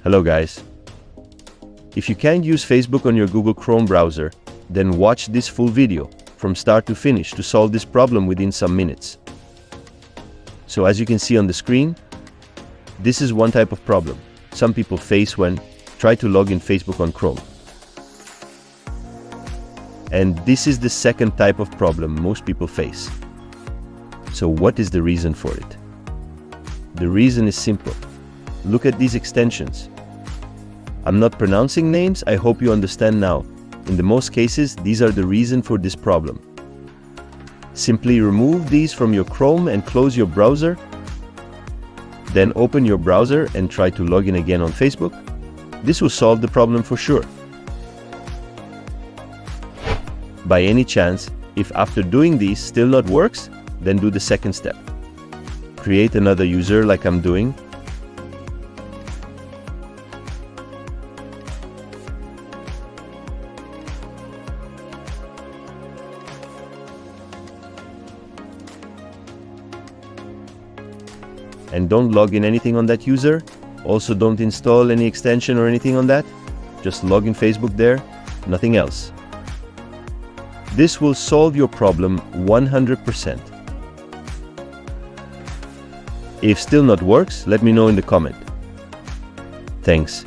Hello guys. If you can't use Facebook on your Google Chrome browser, then watch this full video from start to finish to solve this problem within some minutes. So as you can see on the screen, this is one type of problem some people face when try to log in Facebook on Chrome. And this is the second type of problem most people face. So what is the reason for it? The reason is simple. Look at these extensions. I'm not pronouncing names, I hope you understand now. In the most cases, these are the reason for this problem. Simply remove these from your Chrome and close your browser. Then open your browser and try to log in again on Facebook. This will solve the problem for sure. By any chance, if after doing these still not works, then do the second step. Create another user like I'm doing. And don't log in anything on that user. Also don't install any extension or anything on that. Just log in Facebook there, nothing else. This will solve your problem 100%. If still not works, let me know in the comment. Thanks.